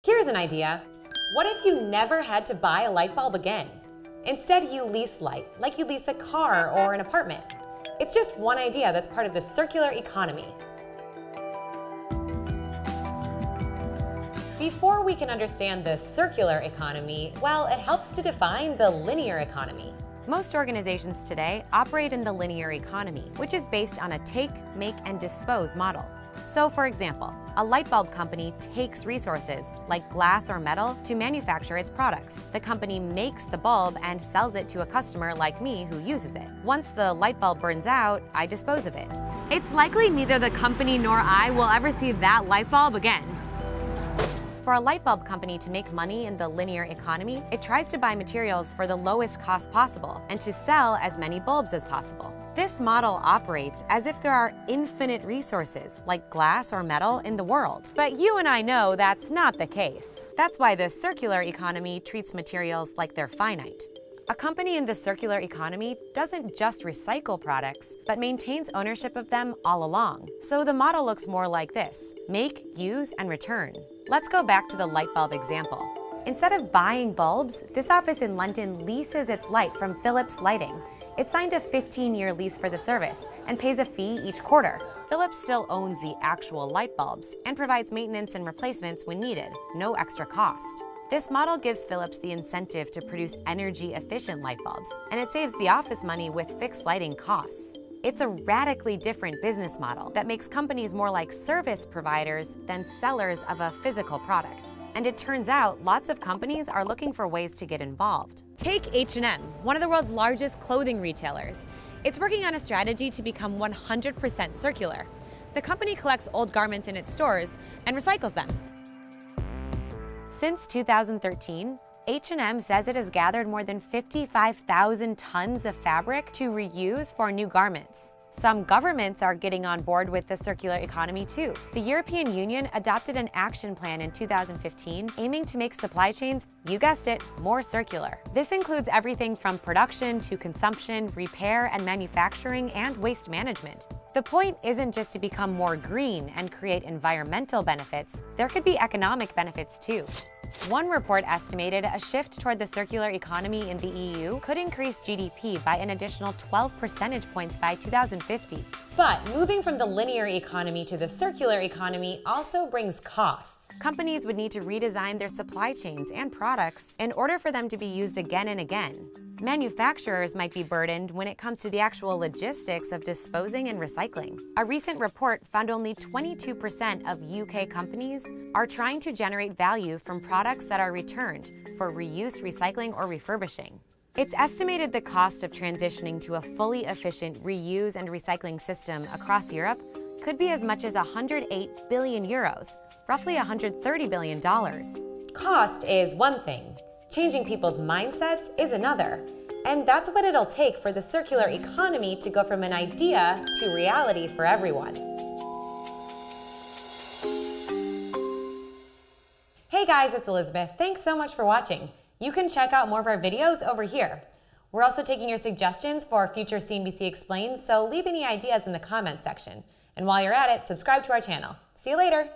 Here's an idea. What if you never had to buy a light bulb again? Instead, you lease light, like you lease a car or an apartment. It's just one idea that's part of the circular economy. Before we can understand the circular economy, well, it helps to define the linear economy. Most organizations today operate in the linear economy, which is based on a take, make, and dispose model. So, for example, a light bulb company takes resources, like glass or metal, to manufacture its products. The company makes the bulb and sells it to a customer like me who uses it. Once the light bulb burns out, I dispose of it. It's likely neither the company nor I will ever see that light bulb again. For a light bulb company to make money in the linear economy, it tries to buy materials for the lowest cost possible and to sell as many bulbs as possible. This model operates as if there are infinite resources, like glass or metal, in the world. But you and I know that's not the case. That's why the circular economy treats materials like they're finite. A company in the circular economy doesn't just recycle products, but maintains ownership of them all along. So the model looks more like this: make, use, and return. Let's go back to the light bulb example. Instead of buying bulbs, this office in London leases its light from Philips Lighting. It signed a 15-year lease for the service and pays a fee each quarter. Philips still owns the actual light bulbs and provides maintenance and replacements when needed, no extra cost. This model gives Philips the incentive to produce energy-efficient light bulbs, and it saves the office money with fixed lighting costs. It's a radically different business model that makes companies more like service providers than sellers of a physical product. And it turns out lots of companies are looking for ways to get involved. Take H&M, one of the world's largest clothing retailers. It's working on a strategy to become 100% circular. The company collects old garments in its stores and recycles them. Since 2013, H&M says it has gathered more than 55,000 tons of fabric to reuse for new garments. Some governments are getting on board with the circular economy too. The European Union adopted an action plan in 2015 aiming to make supply chains, you guessed it, more circular. This includes everything from production to consumption, repair and manufacturing, and waste management. The point isn't just to become more green and create environmental benefits, there could be economic benefits too. One report estimated a shift toward the circular economy in the EU could increase GDP by an additional 12 percentage points by 2050. But moving from the linear economy to the circular economy also brings costs. Companies would need to redesign their supply chains and products in order for them to be used again and again. Manufacturers might be burdened when it comes to the actual logistics of disposing and recycling. A recent report found only 22% of UK companies are trying to generate value from products that are returned for reuse, recycling, or refurbishing. It's estimated the cost of transitioning to a fully efficient reuse and recycling system across Europe could be as much as 108 billion euros, roughly $130 billion. Cost is one thing. Changing people's mindsets is another. And that's what it'll take for the circular economy to go from an idea to reality for everyone. Hey guys, it's Elizabeth. Thanks so much for watching. You can check out more of our videos over here. We're also taking your suggestions for future CNBC Explains, so leave any ideas in the comments section. And while you're at it, subscribe to our channel. See you later!